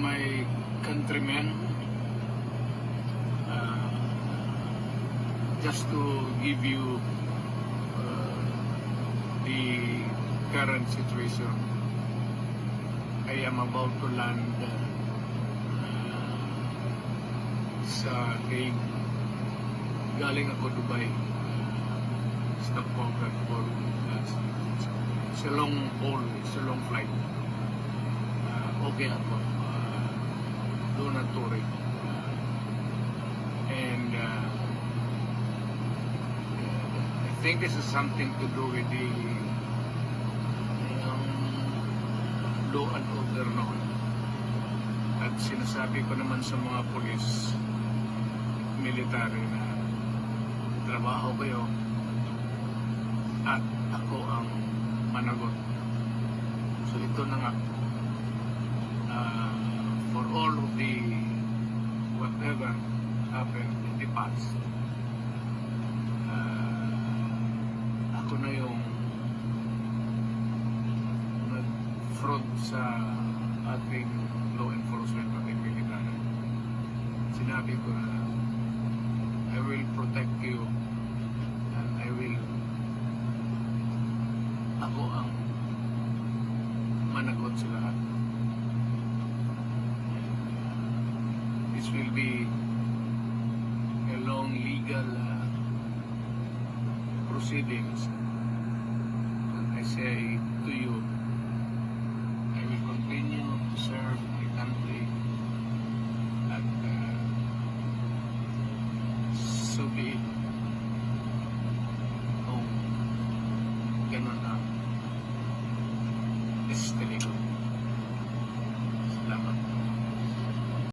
my countrymen, just to give you the current situation. I am about to land sa Hague. Galing ako Dubai. Stopover for it's a long haul, it's a long flight. Okay ako. Doon ang touring. And I think this is something to do with the law and order noon. At sinasabi ko naman sa mga polis, military na trabaho kayo at ako ang managot. So ito na nga. For all of the whatever happened in the past, ako na yung nag-front sa ating law enforcement, ating military. Sinabi ko na I will protect you and ako ang managot sa lahat. This will be a long legal proceedings. And I say to you, I will continue to serve my country at so be it.